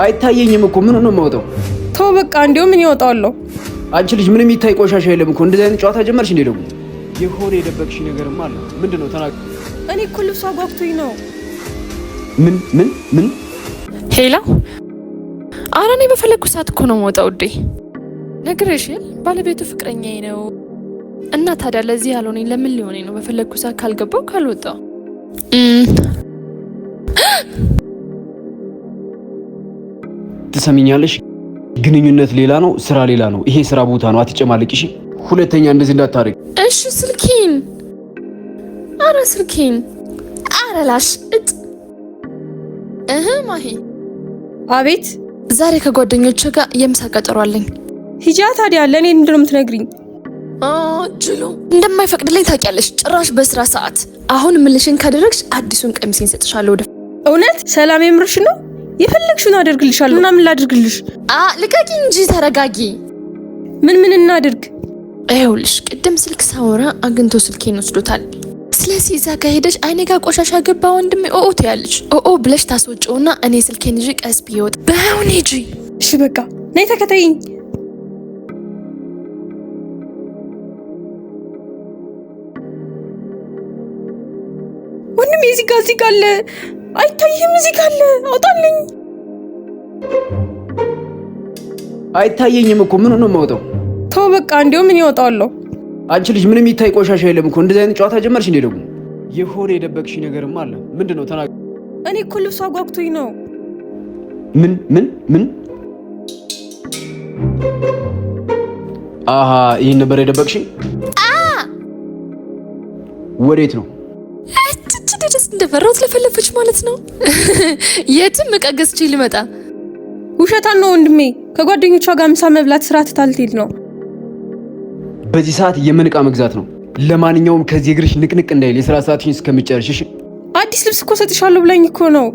አይታየኝም እኮ ምን ነው የማወጣው? ተው በቃ እንዴው ምን ይወጣውለው? አንቺ ልጅ ምንም ይታይ ቆሻሻ የለም እኮ እንደዚህ አይነት ጨዋታ ጀመርሽ እንዴ? ደግሞ የሆነ የደበቅሽ ነገርም አለ። ምንድነው? ተናገር። እኔ እኮ ልብሷ ጓጉቶኝ ነው። ምን ሄላ ኧረ እኔ በፈለኩ ሰዓት እኮ ነው የምወጣው ውዴ። ነግሬሻል፣ ባለቤቱ ፍቅረኛዬ ነው እና ታዲያ ለዚህ ያልሆነኝ ለምን ሊሆነኝ ነው? በፈለኩ ሰዓት ካልገባው ካልወጣው ትሰሚኛለሽ? ግንኙነት ሌላ ነው፣ ስራ ሌላ ነው። ይሄ ስራ ቦታ ነው። አትጨማለቂሽ። ሁለተኛ እንደዚህ እንዳታረግ እሺ? ስልኬን ስልኬን ላሽ ማሂ። አቤት። ዛሬ ከጓደኞቼ ጋር የምሳ ቀጠሮ አለኝ። ሂጃ። ታዲያ ለኔ ምንድነው የምትነግሪኝ? ጅሎ እንደማይፈቅድልኝ ታውቂያለሽ። ጭራሽ በስራ ሰዓት። አሁን ምልሽን ካደረግሽ አዲሱን ቀሚሴን ሰጥሻለሁ። ወደ እውነት ሰላም የምርሽ ነው? የፈለግሽውን አደርግልሻለሁ። እና ምን ላድርግልሽ? ልቀቂ እንጂ ተረጋጊ። ምን እናድርግ? ይኸውልሽ ቅድም ስልክ ሳወራ አግኝቶ ስልኬን ወስዶታል። ስለዚህ እዛ ጋር ሄደሽ አይኔ ጋር ቆሻሻ ገባ ወንድሜ ትያለሽ። ብለሽ ታስወጪውና እኔ ስልኬን ይዤ ቀስ ብዬ ወጣ። በአሁን ሂጂ። እሺ በቃ ነይ ተከተይኝ። ወንድሜ እዚህ ጋር አለ። አይታይም? እዚህ ጋር አለ። አውጣልኝ። አይታየኝም እኮ ምን ነው የማወጣው? ተው በቃ እንዴው ምን ይወጣውለው? አንቺ ልጅ ምንም ይታይ ቆሻሻ የለም እኮ እንደዚህ አይነት ጨዋታ ጀመርሽ እንዴ? ደግሞ የሆነ የደበቅሽ ነገርም አለ። ምንድነው? ተናገር። እኔ እኮ ልብሷ ጓጉቶኝ ነው። ምን ይሄን ነበር የደበቅሽ? ወዴት ነው? ደስ እንደፈራሁት ለፈለፈች ማለት ነው። የትም ዕቃ ገዝቼ ልመጣ። ውሸታን ነው ወንድሜ። ከጓደኞቿ ጋር ምሳ መብላት ስራ ትታልትሄድ ነው። በዚህ ሰዓት የምን ዕቃ መግዛት ነው? ለማንኛውም ከዚህ እግርሽ ንቅንቅ እንዳይል የስራ ሰዓትሽን እስከምጨርሽሽ። አዲስ ልብስ እኮ ሰጥሻለሁ ብላኝ እኮ ነው።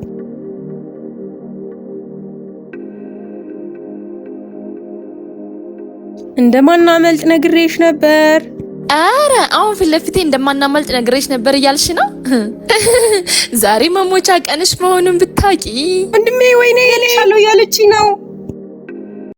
እንደማናመልጥ ነግሬሽ ነበር። አሁን ፊት ለፊቴ እንደማናመልጥ ነግሬሽ ነበር እያልሽ ነው? ዛሬ መሞቻ ቀንሽ መሆኑን ብታቂ። ወንድሜ ወይኔ እልሻለሁ እያለችኝ ነው።